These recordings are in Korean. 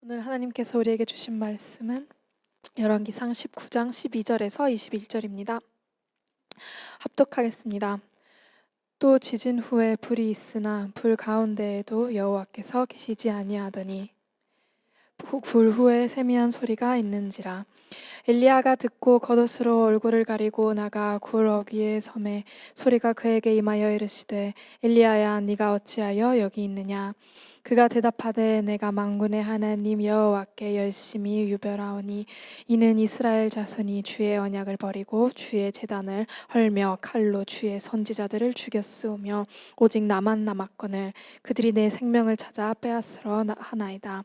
오늘 하나님께서 우리에게 주신 말씀은 열왕기상 19장 12절에서 21절입니다. 합독하겠습니다. 또 지진 후에 불이 있으나 불 가운데에도 여호와께서 계시지 아니하더니 불 후에 세미한 소리가 있는지라. 엘리야가 듣고 겉옷으로 얼굴을 가리고 나가 굴 어귀에 섬에 소리가 그에게 임하여 이르시되 엘리야야 네가 어찌하여 여기 있느냐. 그가 대답하되 내가 만군의 하나님 여호와께 열심히 유별하오니 이는 이스라엘 자손이 주의 언약을 버리고 주의 제단을 헐며 칼로 주의 선지자들을 죽였으며 오직 나만 남았거늘 그들이 내 생명을 찾아 빼앗으러 하나이다.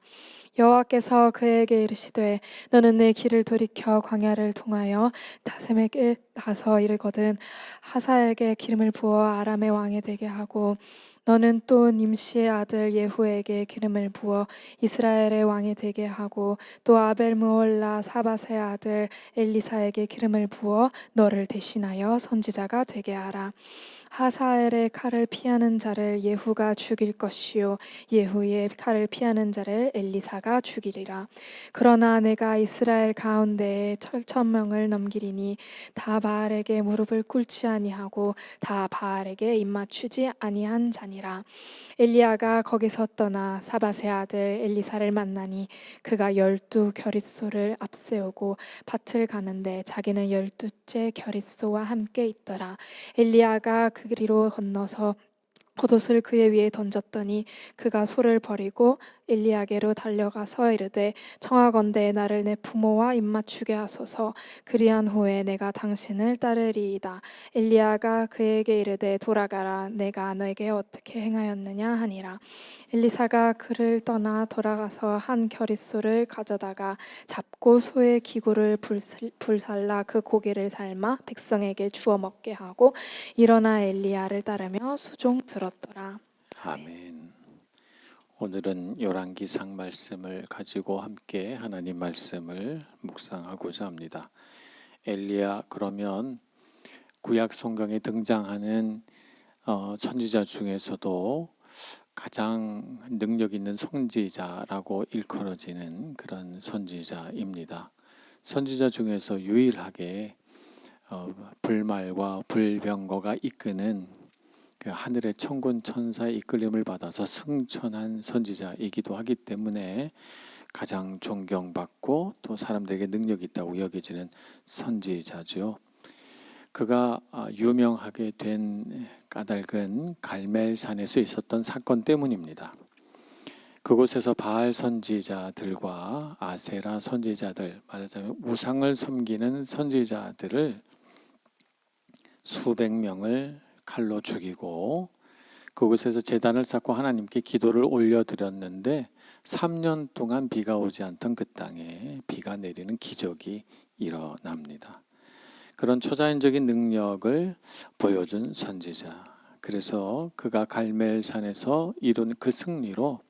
여호와께서 그에게 이르시되 너는 내 길을 돌이켜 광야를 통하여 다셈에게 가서 이르거든 하사엘에게 기름을 부어 아람의 왕이 되게 하고 너는 또 님시의 아들 예후에게 기름을 부어 이스라엘의 왕이 되게 하고 또 아벨므올라 사밧의 아들 엘리사에게 기름을 부어 너를 대신하여 선지자가 되게 하라. 하사엘의 칼을 피하는 자를 예후가 죽일 것이요 예후의 칼을 피하는 자를 엘리사가 죽이리라. 그러나 내가 이스라엘 가운데에 7,000명을 넘기리니 다 바알에게 무릎을 꿇지 아니하고 다 바알에게 입맞추지 아니한 자니라. 엘리야가 거기서 떠나 사밧의 아들 엘리사를 만나니 그가 12 겨릿소를 앞세우고 밭을 가는데 자기는 12째 겨릿소와 함께 있더라. 엘리야가 그리로 건너서 겉옷을 그의 위에 던졌더니 그가 소를 버리고 엘리야게로 달려가서 이르되 청하건대 나를 내 부모와 입맞추게 하소서. 그리한 후에 내가 당신을 따르리이다. 엘리야가 그에게 이르되 돌아가라. 내가 너에게 어떻게 행하였느냐 하니라. 엘리사가 그를 떠나 돌아가서 한 겨릿소를 가져다가 잡고 소의 기구를 불살라 그 고기를 삶아 백성에게 주어 먹게 하고 일어나 엘리야를 따르며 수종 들었더라. 아멘. 오늘은 열왕기상 말씀을 가지고 함께 하나님 말씀을 묵상하고자 합니다. 엘리야, 그러면 구약 성경에 등장하는 선지자 중에서도 가장 능력 있는 선지자라고 일컬어지는 그런 선지자입니다. 선지자 중에서 유일하게 불말과 불병거가 이끄는 그 하늘의 천군 천사의 이끌림을 받아서 승천한 선지자이기도 하기 때문에 가장 존경받고 또 사람들에게 능력이 있다고 여겨지는 선지자죠. 그가 유명하게 된 까닭은 갈멜산에서 있었던 사건 때문입니다. 그곳에서 바알 선지자들과 아세라 선지자들, 말하자면 우상을 섬기는 선지자들을 수백 명을 칼로 죽이고 그곳에서 제단을 쌓고 하나님께 기도를 올려드렸는데 3년 동안 비가 오지 않던 그 땅에 비가 내리는 기적이 일어납니다. 그런 초자연적인 능력을 보여준 선지자. 그래서 그가 갈멜산에서 이룬 그 승리로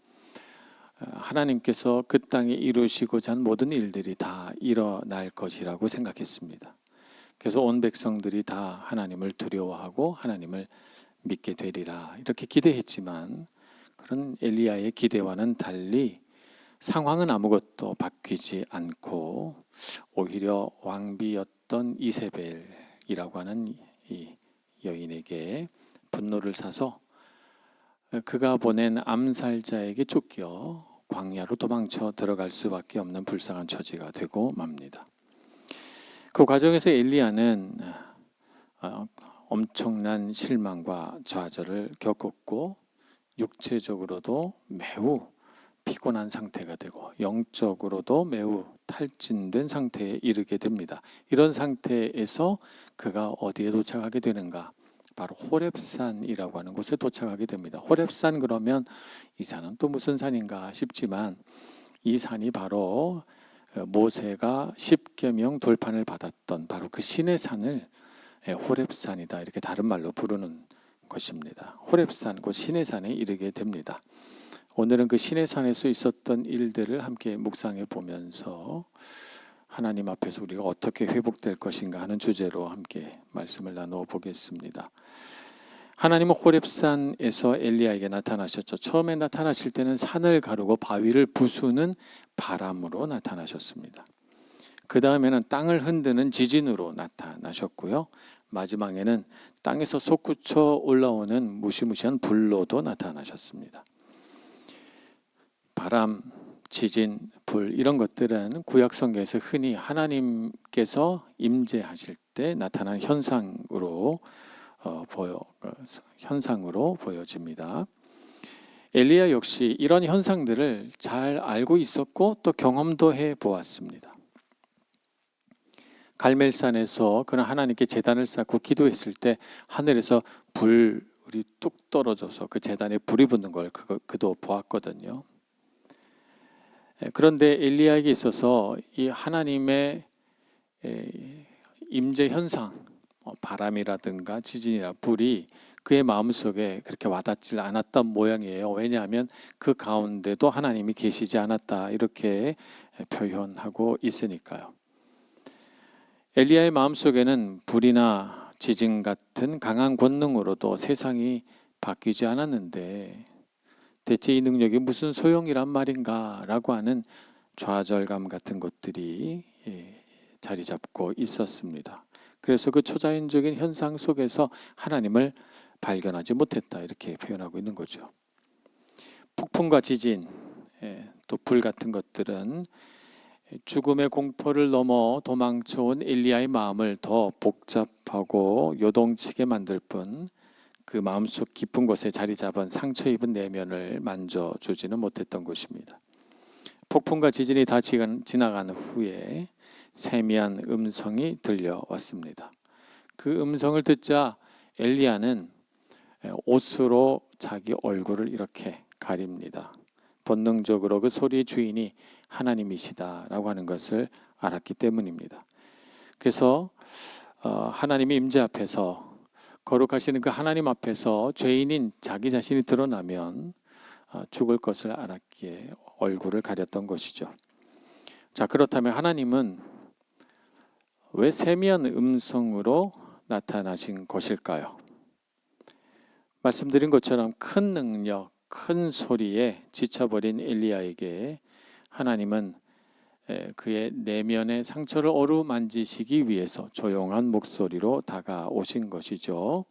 하나님께서 그 땅에 이루시고자 한 모든 일들이 다 일어날 것이라고 생각했습니다. 그래서 온 백성들이 다 하나님을 두려워하고 하나님을 믿게 되리라 이렇게 기대했지만 그런 엘리야의 기대와는 달리 상황은 아무것도 바뀌지 않고 오히려 왕비였던 이세벨이라고 하는 이 여인에게 분노를 사서 그가 보낸 암살자에게 쫓겨 광야로 도망쳐 들어갈 수밖에 없는 불쌍한 처지가 되고 맙니다. 그 과정에서 엘리야는 엄청난 실망과 좌절을 겪었고 육체적으로도 매우 피곤한 상태가 되고 영적으로도 매우 탈진된 상태에 이르게 됩니다. 이런 상태에서 그가 어디에 도착하게 되는가? 바로 호렙산이라고 하는 곳에 도착하게 됩니다. 호렙산 그러면 이 산은 또 무슨 산인가 싶지만 이 산이 바로 모세가 십계명 돌판을 받았던 바로 그 시내산을 호렙산이다 이렇게 다른 말로 부르는 것입니다. 호렙산, 그 시내산에 이르게 됩니다. 오늘은 그 시내산에서 있었던 일들을 함께 묵상해 보면서 하나님 앞에서 우리가 어떻게 회복될 것인가 하는 주제로 함께 말씀을 나누어 보겠습니다. 하나님은 호렙산에서 엘리야에게 나타나셨죠. 처음에 나타나실 때는 산을 가르고 바위를 부수는 바람으로 나타나셨습니다. 그 다음에는 땅을 흔드는 지진으로 나타나셨고요. 마지막에는 땅에서 솟구쳐 올라오는 무시무시한 불로도 나타나셨습니다. 바람, 지진, 불 이런 것들은 구약 성경에서 흔히 하나님께서 임재하실 때 나타나는 현상으로 보여집니다. 엘리야 역시 이런 현상들을 잘 알고 있었고 또 경험도 해 보았습니다. 갈멜산에서 그는 하나님께 제단을 쌓고 기도했을 때 하늘에서 불이 뚝 떨어져서 그 제단에 불이 붙는 걸 그도 보았거든요. 그런데 엘리야에게 있어서 이 하나님의 임재 현상, 바람이라든가 지진이나 불이 그의 마음속에 그렇게 와닿지 않았던 모양이에요. 왜냐하면 그 가운데도 하나님이 계시지 않았다 이렇게 표현하고 있으니까요. 엘리야의 마음속에는 불이나 지진 같은 강한 권능으로도 세상이 바뀌지 않았는데 대체 이 능력이 무슨 소용이란 말인가 라고 하는 좌절감 같은 것들이 자리 잡고 있었습니다. 그래서 그 초자연적인 현상 속에서 하나님을 발견하지 못했다 이렇게 표현하고 있는 거죠. 폭풍과 지진, 또 불 같은 것들은 죽음의 공포를 넘어 도망쳐온 엘리야의 마음을 더 복잡하고 요동치게 만들 뿐 그 마음속 깊은 곳에 자리 잡은 상처 입은 내면을 만져주지는 못했던 것입니다. 폭풍과 지진이 다 지나간 후에 세미한 음성이 들려왔습니다. 그 음성을 듣자 엘리야는 옷으로 자기 얼굴을 이렇게 가립니다. 본능적으로 그 소리의 주인이 하나님이시다라고 하는 것을 알았기 때문입니다. 그래서 하나님의 임재 앞에서 거룩하시는 그 하나님 앞에서 죄인인 자기 자신이 드러나면 죽을 것을 알았기에 얼굴을 가렸던 것이죠. 자, 그렇다면 하나님은 왜 세미한 음성으로 나타나신 것일까요? 말씀드린 것처럼 큰 능력, 큰 소리에 지쳐버린 엘리야에게 하나님은 그의 내면의 상처를 어루만지시기 위해서 조용한 목소리로 다가오신 것이죠.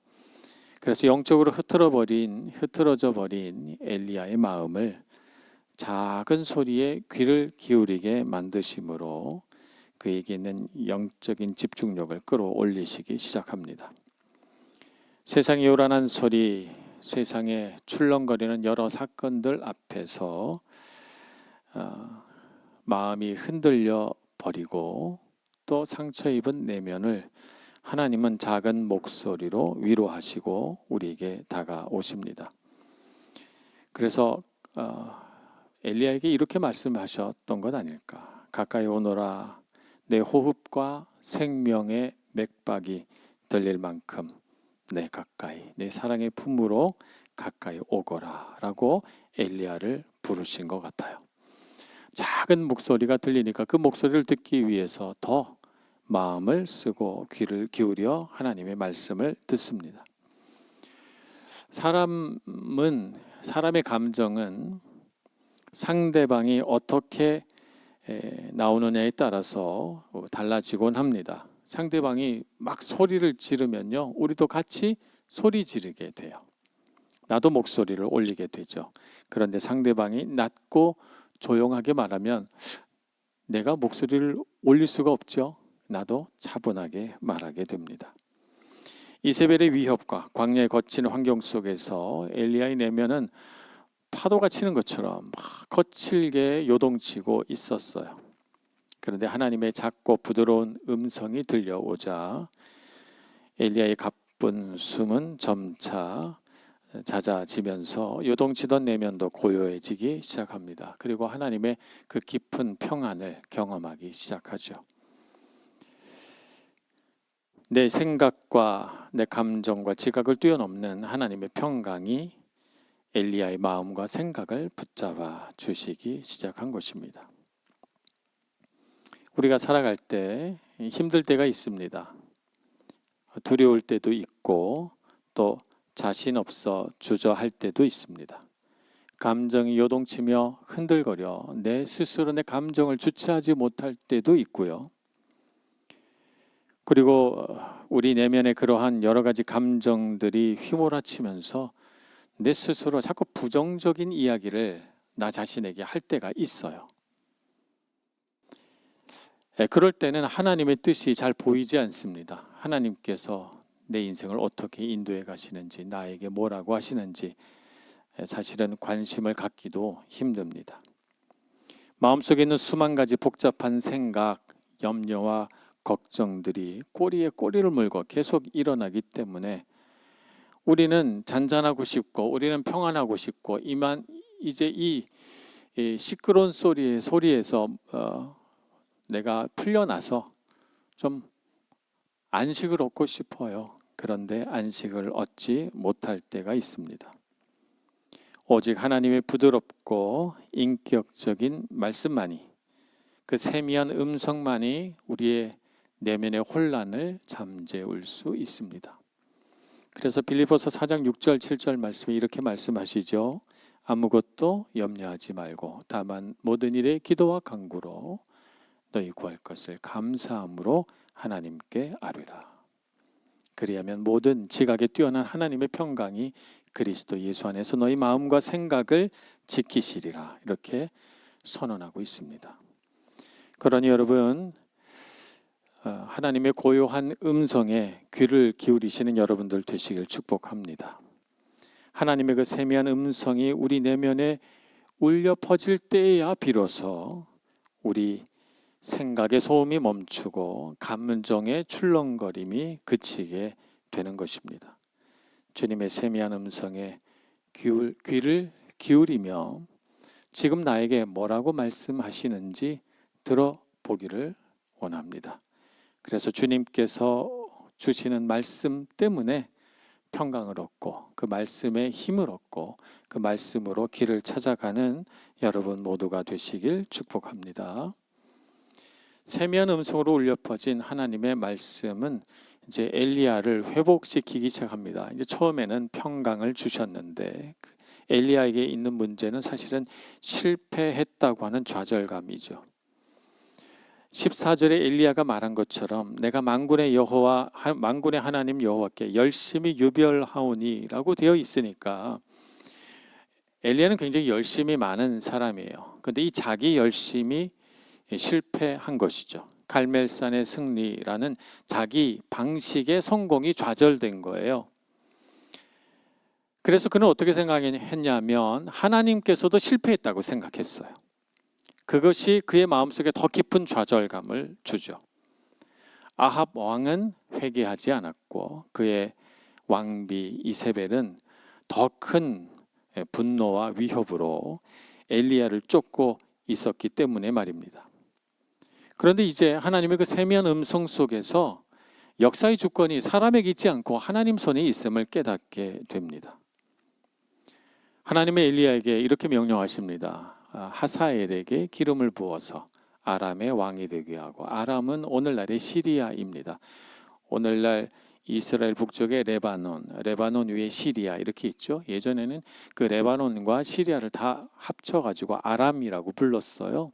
그래서 영적으로 흐트러져 버린 엘리야의 마음을 작은 소리에 귀를 기울이게 만드심으로 그에게 있는 영적인 집중력을 끌어올리시기 시작합니다. 세상의 요란한 소리, 세상에 출렁거리는 여러 사건들 앞에서 마음이 흔들려 버리고 또 상처 입은 내면을 하나님은 작은 목소리로 위로하시고 우리에게 다가오십니다. 그래서 엘리야에게 이렇게 말씀하셨던 것 아닐까. 가까이 오너라. 내 호흡과 생명의 맥박이 들릴 만큼 내 가까이, 내 사랑의 품으로 가까이 오거라 라고 엘리야를 부르신 것 같아요. 작은 목소리가 들리니까 그 목소리를 듣기 위해서 더 마음을 쓰고 귀를 기울여 하나님의 말씀을 듣습니다. 사람의 감정은 상대방이 어떻게 나오느냐에 따라서 달라지곤 합니다. 상대방이 막 소리를 지르면요, 우리도 같이 소리 지르게 돼요. 나도 목소리를 올리게 되죠. 그런데 상대방이 낮고 조용하게 말하면 내가 목소리를 올릴 수가 없죠. 나도 차분하게 말하게 됩니다. 이세벨의 위협과 광야의 거친 환경 속에서 엘리야의 내면은 파도가 치는 것처럼 막 거칠게 요동치고 있었어요. 그런데 하나님의 작고 부드러운 음성이 들려오자 엘리야의 가쁜 숨은 점차 잦아지면서 요동치던 내면도 고요해지기 시작합니다. 그리고 하나님의 그 깊은 평안을 경험하기 시작하죠. 내 생각과 내 감정과 지각을 뛰어넘는 하나님의 평강이 엘리야의 마음과 생각을 붙잡아 주시기 시작한 것입니다. 우리가 살아갈 때 힘들 때가 있습니다. 두려울 때도 있고 또 자신 없어 주저할 때도 있습니다. 감정이 요동치며 흔들거려 내 스스로 내 감정을 주체하지 못할 때도 있고요. 그리고 우리 내면에 그러한 여러 가지 감정들이 휘몰아치면서 내 스스로 자꾸 부정적인 이야기를 나 자신에게 할 때가 있어요. 그럴 때는 하나님의 뜻이 잘 보이지 않습니다. 하나님께서 내 인생을 어떻게 인도해 가시는지, 나에게 뭐라고 하시는지 사실은 관심을 갖기도 힘듭니다. 마음속에 있는 수만 가지 복잡한 생각, 염려와 걱정들이 꼬리에 꼬리를 물고 계속 일어나기 때문에 우리는 잔잔하고 싶고 우리는 평안하고 싶고 이제 이 시끄러운 소리에서 내가 풀려나서 좀 안식을 얻고 싶어요. 그런데 안식을 얻지 못할 때가 있습니다. 오직 하나님의 부드럽고 인격적인 말씀만이, 그 세미한 음성만이 우리의 내면의 혼란을 잠재울 수 있습니다. 그래서 빌립보서 4장 6절 7절 말씀에 이렇게 말씀하시죠. 아무것도 염려하지 말고 다만 모든 일에 기도와 간구로 너희 구할 것을 감사함으로 하나님께 아뢰라. 그리하면 모든 지각에 뛰어난 하나님의 평강이 그리스도 예수 안에서 너희 마음과 생각을 지키시리라. 이렇게 선언하고 있습니다. 그러니 여러분, 하나님의 고요한 음성에 귀를 기울이시는 여러분들 되시길 축복합니다. 하나님의 그 세미한 음성이 우리 내면에 울려 퍼질 때에야 비로소 우리 생각의 소음이 멈추고 감정의 출렁거림이 그치게 되는 것입니다. 주님의 세미한 음성에 귀를 기울이며 지금 나에게 뭐라고 말씀하시는지 들어보기를 원합니다. 그래서 주님께서 주시는 말씀 때문에 평강을 얻고 그 말씀에 힘을 얻고 그 말씀으로 길을 찾아가는 여러분 모두가 되시길 축복합니다. 세미한 음성으로 울려 퍼진 하나님의 말씀은 이제 엘리야를 회복시키기 시작합니다. 이제 처음에는 평강을 주셨는데 엘리야에게 있는 문제는 사실은 실패했다고 하는 좌절감이죠. 14절에 엘리야가 말한 것처럼 내가 만군의 하나님 여호와께 열심히 유별하오니라고 되어 있으니까 엘리야는 굉장히 열심히 많은 사람이에요. 그런데 이 자기 열심이 실패한 것이죠. 갈멜산의 승리라는 자기 방식의 성공이 좌절된 거예요. 그래서 그는 어떻게 생각했냐면 하나님께서도 실패했다고 생각했어요. 그것이 그의 마음속에 더 깊은 좌절감을 주죠. 아합 왕은 회개하지 않았고 그의 왕비 이세벨은 더 큰 분노와 위협으로 엘리야를 쫓고 있었기 때문에 말입니다. 그런데 이제 하나님의 그 세미한 음성 속에서 역사의 주권이 사람에게 있지 않고 하나님 손에 있음을 깨닫게 됩니다. 하나님의 엘리야에게 이렇게 명령하십니다. 하사엘에게 기름을 부어서 아람의 왕이 되게 하고, 아람은 오늘날의 시리아입니다. 오늘날 이스라엘 북쪽의 레바논 위에 시리아 이렇게 있죠. 예전에는 그 레바논과 시리아를 다 합쳐가지고 아람이라고 불렀어요.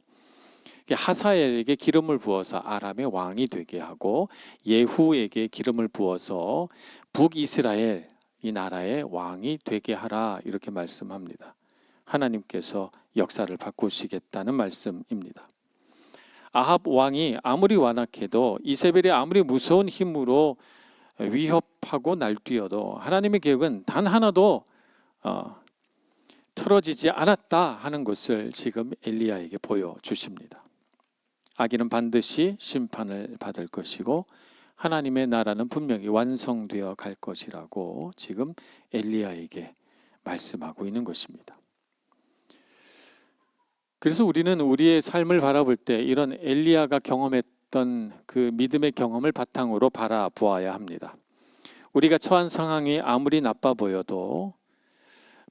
하사엘에게 기름을 부어서 아람의 왕이 되게 하고 예후에게 기름을 부어서 북이스라엘 이 나라의 왕이 되게 하라 이렇게 말씀합니다. 하나님께서 역사를 바꾸시겠다는 말씀입니다. 아합 왕이 아무리 완악해도 이세벨이 아무리 무서운 힘으로 위협하고 날뛰어도 하나님의 계획은 단 하나도 틀어지지 않았다 하는 것을 지금 엘리야에게 보여주십니다. 악인은 반드시 심판을 받을 것이고 하나님의 나라는 분명히 완성되어 갈 것이라고 지금 엘리야에게 말씀하고 있는 것입니다. 그래서 우리는 우리의 삶을 바라볼 때 이런 엘리야가 경험했던 그 믿음의 경험을 바탕으로 바라보아야 합니다. 우리가 처한 상황이 아무리 나빠 보여도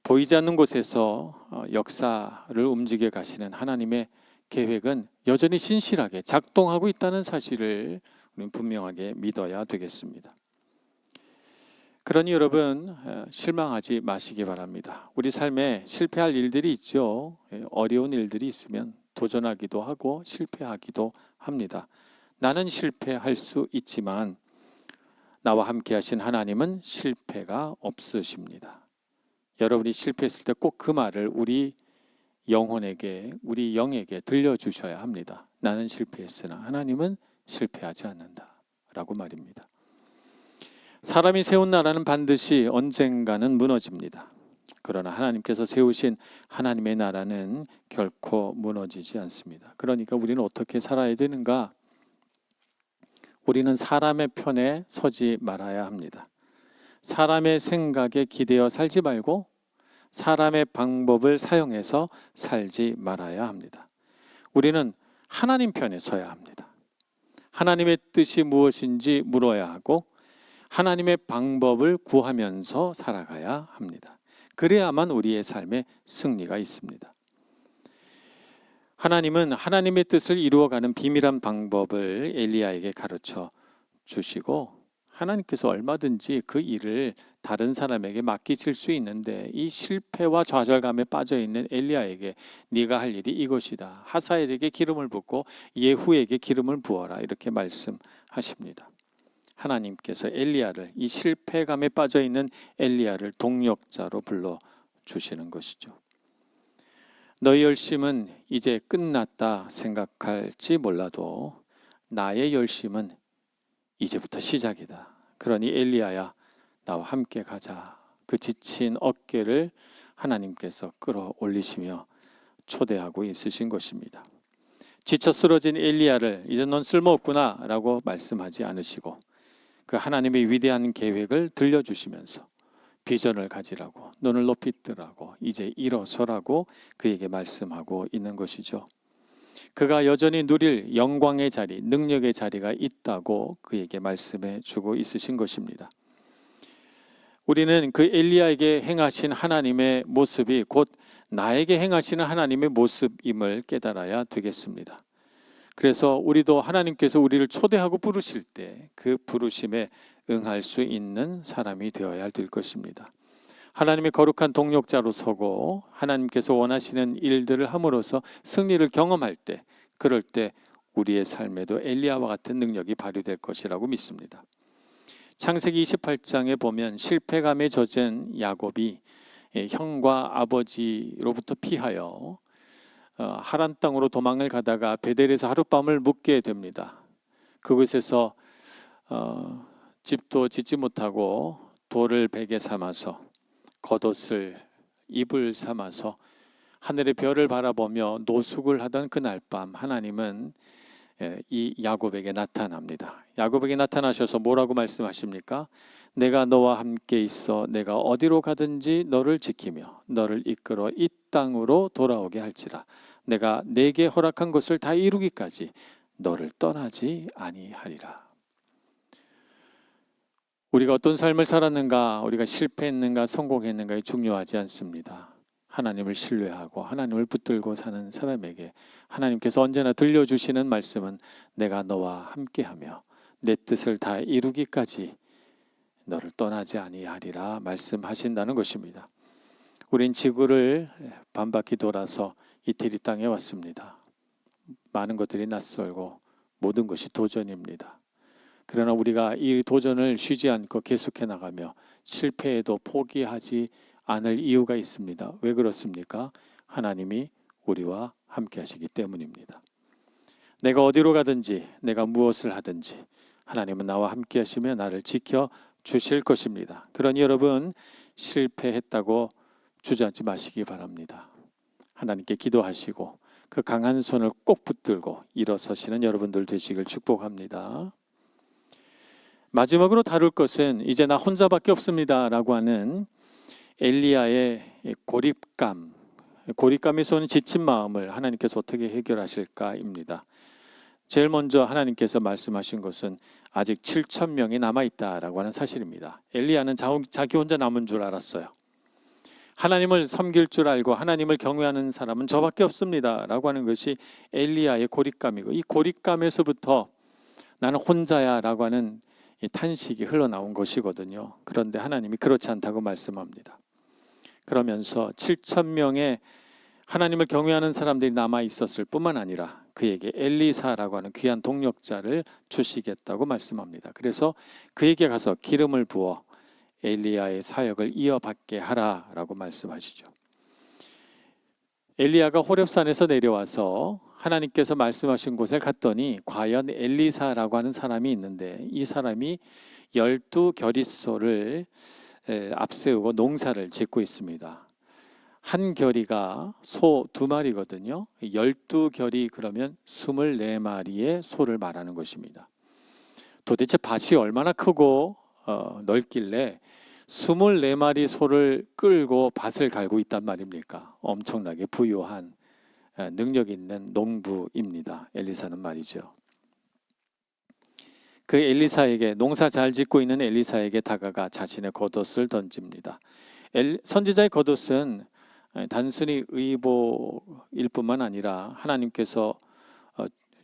보이지 않는 곳에서 역사를 움직여 가시는 하나님의 계획은 여전히 신실하게 작동하고 있다는 사실을 우리는 분명하게 믿어야 되겠습니다. 그러니 여러분 실망하지 마시기 바랍니다. 우리 삶에 실패할 일들이 있죠. 어려운 일들이 있으면 도전하기도 하고 실패하기도 합니다. 나는 실패할 수 있지만 나와 함께 하신 하나님은 실패가 없으십니다. 여러분이 실패했을 때 꼭 그 말을 우리 영혼에게, 우리 영에게 들려주셔야 합니다. 나는 실패했으나 하나님은 실패하지 않는다 라고 말입니다. 사람이 세운 나라는 반드시 언젠가는 무너집니다. 그러나 하나님께서 세우신 하나님의 나라는 결코 무너지지 않습니다. 그러니까 우리는 어떻게 살아야 되는가? 우리는 사람의 편에 서지 말아야 합니다. 사람의 생각에 기대어 살지 말고 사람의 방법을 사용해서 살지 말아야 합니다. 우리는 하나님 편에 서야 합니다. 하나님의 뜻이 무엇인지 물어야 하고 하나님의 방법을 구하면서 살아가야 합니다. 그래야만 우리의 삶에 승리가 있습니다. 하나님은 하나님의 뜻을 이루어가는 비밀한 방법을 엘리야에게 가르쳐 주시고 하나님께서 얼마든지 그 일을 다른 사람에게 맡기실 수 있는데 이 실패와 좌절감에 빠져있는 엘리야에게 네가 할 일이 이것이다. 하사엘에게 기름을 붓고 예후에게 기름을 부어라. 이렇게 말씀하십니다. 하나님께서 엘리야를, 이 실패감에 빠져있는 엘리야를 동력자로 불러주시는 것이죠. 너희 열심은 이제 끝났다 생각할지 몰라도 나의 열심은 이제부터 시작이다. 그러니 엘리야야, 나와 함께 가자. 그 지친 어깨를 하나님께서 끌어올리시며 초대하고 있으신 것입니다. 지쳐 쓰러진 엘리야를 이제 넌 쓸모없구나 라고 말씀하지 않으시고 그 하나님의 위대한 계획을 들려주시면서 비전을 가지라고, 눈을 높이 뜨라고, 이제 일어서라고 그에게 말씀하고 있는 것이죠. 그가 여전히 누릴 영광의 자리, 능력의 자리가 있다고 그에게 말씀해 주고 있으신 것입니다. 우리는 그 엘리야에게 행하신 하나님의 모습이 곧 나에게 행하시는 하나님의 모습임을 깨달아야 되겠습니다. 그래서 우리도 하나님께서 우리를 초대하고 부르실 때 그 부르심에 응할 수 있는 사람이 되어야 될 것입니다. 하나님의 거룩한 동력자로 서고 하나님께서 원하시는 일들을 함으로써 승리를 경험할 때, 그럴 때 우리의 삶에도 엘리야와 같은 능력이 발휘될 것이라고 믿습니다. 창세기 28장에 보면 실패감에 젖은 야곱이 형과 아버지로부터 피하여 하란 땅으로 도망을 가다가 베델에서 하룻밤을 묵게 됩니다. 그곳에서 집도 짓지 못하고 돌을 베개 삼아서 겉옷을 이불 삼아서 하늘의 별을 바라보며 노숙을 하던 그날 밤 하나님은 이 야곱에게 나타납니다. 야곱에게 나타나셔서 뭐라고 말씀하십니까? 내가 너와 함께 있어 내가 어디로 가든지 너를 지키며 너를 이끌어 이 땅으로 돌아오게 할지라. 내가 내게 허락한 것을 다 이루기까지 너를 떠나지 아니하리라. 우리가 어떤 삶을 살았는가, 우리가 실패했는가, 성공했는가에 중요하지 않습니다. 하나님을 신뢰하고 하나님을 붙들고 사는 사람에게 하나님께서 언제나 들려주시는 말씀은 내가 너와 함께하며 내 뜻을 다 이루기까지 너를 떠나지 아니하리라 말씀하신다는 것입니다. 우린 지구를 반바퀴 돌아서 이태리 땅에 왔습니다. 많은 것들이 낯설고 모든 것이 도전입니다. 그러나 우리가 이 도전을 쉬지 않고 계속해 나가며 실패해도 포기하지 않을 이유가 있습니다. 왜 그렇습니까? 하나님이 우리와 함께 하시기 때문입니다. 내가 어디로 가든지 내가 무엇을 하든지 하나님은 나와 함께 하시며 나를 지켜 주실 것입니다. 그러니 여러분 실패했다고 주저앉지 마시기 바랍니다. 하나님께 기도하시고 그 강한 손을 꼭 붙들고 일어서시는 여러분들 되시길 축복합니다. 마지막으로 다룰 것은 이제 나 혼자밖에 없습니다 라고 하는 엘리야의 고립감에서 오는 지친 마음을 하나님께서 어떻게 해결하실까입니다. 제일 먼저 하나님께서 말씀하신 것은 아직 7,000명이 남아있다라고 하는 사실입니다. 엘리야는 자기 혼자 남은 줄 알았어요. 하나님을 섬길 줄 알고 하나님을 경외하는 사람은 저밖에 없습니다 라고 하는 것이 엘리야의 고립감이고 이 고립감에서부터 나는 혼자야 라고 하는 이 탄식이 흘러나온 것이거든요. 그런데 하나님이 그렇지 않다고 말씀합니다. 그러면서 7천 명의 하나님을 경외하는 사람들이 남아 있었을 뿐만 아니라 그에게 엘리사라고 하는 귀한 동력자를 주시겠다고 말씀합니다. 그래서 그에게 가서 기름을 부어 엘리야의 사역을 이어받게 하라라고 말씀하시죠. 엘리야가 호렙산에서 내려와서 하나님께서 말씀하신 곳에 갔더니 과연 엘리사라고 하는 사람이 있는데 이 사람이 12겨릿소를 앞세우고 농사를 짓고 있습니다. 한 겨리가 소 2마리거든요. 12겨리 그러면 24마리의 소를 말하는 것입니다. 도대체 밭이 얼마나 크고 넓길래 24마리 소를 끌고 밭을 갈고 있단 말입니까? 엄청나게 부유한 능력 있는 농부입니다. 엘리사는 말이죠. 그 엘리사에게 농사 잘 짓고 있는 엘리사에게 다가가 자신의 겉옷을 던집니다. 선지자의 겉옷은 단순히 의복일 뿐만 아니라 하나님께서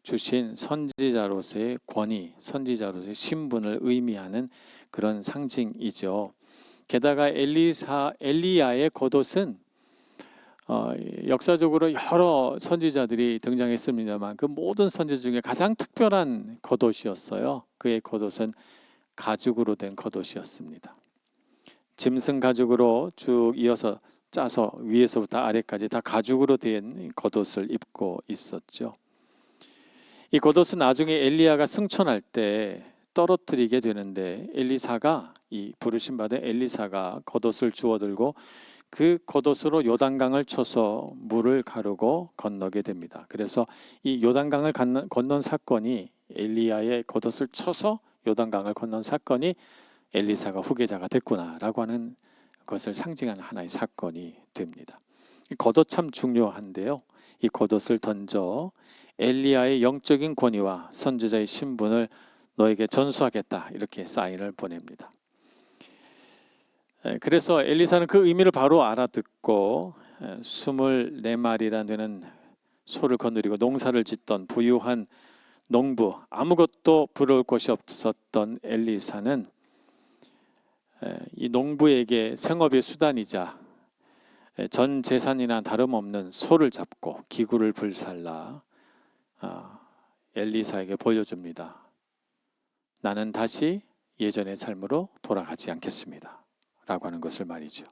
주신 선지자로서의 권위, 선지자로서의 신분을 의미하는 그런 상징이죠. 게다가 엘리야의 겉옷은 역사적으로 여러 선지자들이 등장했습니다만 그 모든 선지자 중에 가장 특별한 겉옷이었어요. 그의 겉옷은 가죽으로 된 겉옷이었습니다. 짐승 가죽으로 쭉 이어서 짜서 위에서부터 아래까지 다 가죽으로 된 겉옷을 입고 있었죠. 이 겉옷은 나중에 엘리야가 승천할 때 떨어뜨리게 되는데 엘리사가 이 부르심 받은 엘리사가 겉옷을 주워 들고 그 겉옷으로 요단강을 쳐서 물을 가르고 건너게 됩니다. 그래서 이 요단강을 건넌 사건이 엘리야의 겉옷을 쳐서 요단강을 건넌 사건이 엘리사가 후계자가 됐구나라고 하는 것을 상징하는 하나의 사건이 됩니다. 이 겉옷 참 중요한데요. 이 겉옷을 던져 엘리야의 영적인 권위와 선지자의 신분을 너에게 전수하겠다 이렇게 사인을 보냅니다. 그래서 엘리사는 그 의미를 바로 알아듣고 24마리나 되는 소를 거느리고 농사를 짓던 부유한 농부, 아무것도 부러울 것이 없었던 엘리사는 이 농부에게 생업의 수단이자 전 재산이나 다름없는 소를 잡고 기구를 불살라 엘리사에게 보여줍니다. 나는 다시 예전의 삶으로 돌아가지 않겠습니다 라고 하는 것을 말이죠.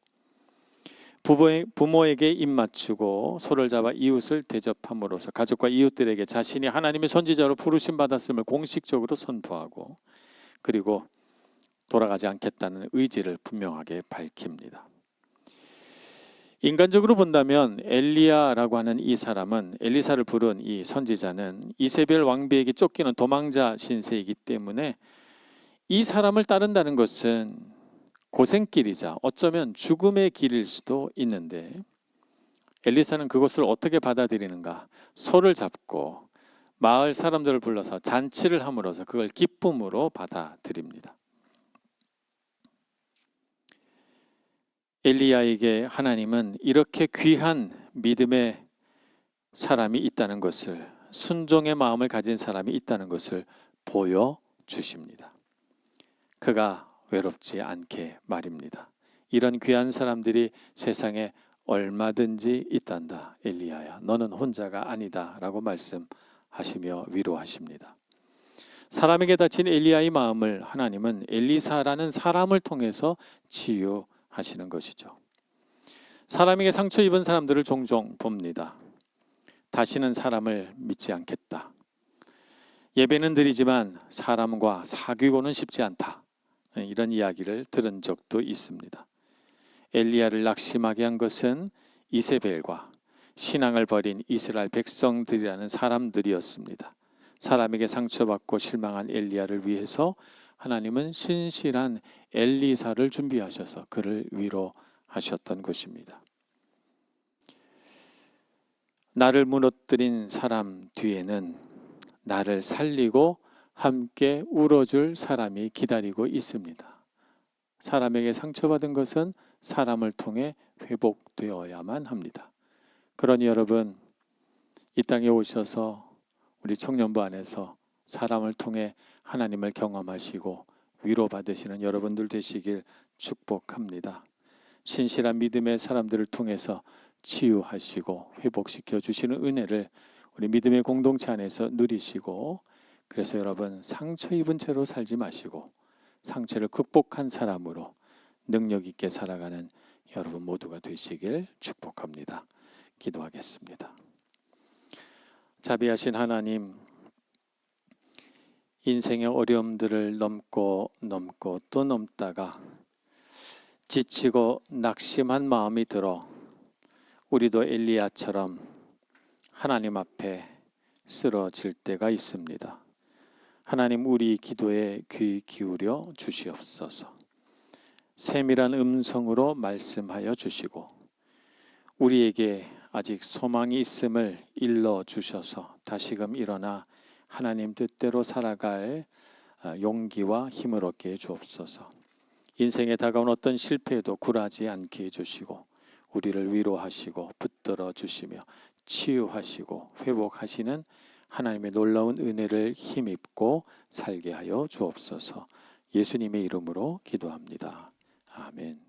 부모에게 입 맞추고 소를 잡아 이웃을 대접함으로써 가족과 이웃들에게 자신이 하나님의 선지자로 부르심 받았음을 공식적으로 선포하고 그리고 돌아가지 않겠다는 의지를 분명하게 밝힙니다. 인간적으로 본다면 엘리야라고 하는 이 사람은 엘리사를 부른 이 선지자는 이세벨 왕비에게 쫓기는 도망자 신세이기 때문에 이 사람을 따른다는 것은 고생길이자 어쩌면 죽음의 길일 수도 있는데 엘리사는 그것을 어떻게 받아들이는가? 소를 잡고 마을 사람들을 불러서 잔치를 함으로써 그걸 기쁨으로 받아들입니다. 엘리야에게 하나님은 이렇게 귀한 믿음의 사람이 있다는 것을, 순종의 마음을 가진 사람이 있다는 것을 보여주십니다. 그가 외롭지 않게 말입니다. 이런 귀한 사람들이 세상에 얼마든지 있단다. 엘리야야, 너는 혼자가 아니다 라고 말씀하시며 위로하십니다. 사람에게 닫힌 엘리야의 마음을 하나님은 엘리사라는 사람을 통해서 치유하시는 것이죠. 사람에게 상처 입은 사람들을 종종 봅니다. 다시는 사람을 믿지 않겠다. 예배는 드리지만 사람과 사귀고는 싶지 않다. 이런 이야기를 들은 적도 있습니다. 엘리야를 낙심하게 한 것은 이세벨과 신앙을 버린 이스라엘 백성들이라는 사람들이었습니다. 사람에게 상처받고 실망한 엘리야를 위해서 하나님은 신실한 엘리사를 준비하셔서 그를 위로하셨던 것입니다. 나를 무너뜨린 사람 뒤에는 나를 살리고 함께 울어줄 사람이 기다리고 있습니다. 사람에게 상처받은 것은 사람을 통해 회복되어야만 합니다. 그러니 여러분, 이 땅에 오셔서 우리 청년부 안에서 사람을 통해 하나님을 경험하시고 위로받으시는 여러분들 되시길 축복합니다. 신실한 믿음의 사람들을 통해서 치유하시고 회복시켜 주시는 은혜를 우리 믿음의 공동체 안에서 누리시고, 그래서 여러분 상처 입은 채로 살지 마시고 상처를 극복한 사람으로 능력 있게 살아가는 여러분 모두가 되시길 축복합니다. 기도하겠습니다. 자비하신 하나님, 인생의 어려움들을 넘고 또 넘다가 지치고 낙심한 마음이 들어 우리도 엘리야처럼 하나님 앞에 쓰러질 때가 있습니다. 하나님, 우리 기도에 귀 기울여 주시옵소서. 세밀한 음성으로 말씀하여 주시고 우리에게 아직 소망이 있음을 일러 주셔서 다시금 일어나 하나님 뜻대로 살아갈 용기와 힘을 얻게 해 주옵소서. 인생에 다가온 어떤 실패에도 굴하지 않게 해주시고 우리를 위로하시고 붙들어 주시며 치유하시고 회복하시는 하나님의 놀라운 은혜를 힘입고 살게 하여 주옵소서. 예수님의 이름으로 기도합니다. 아멘.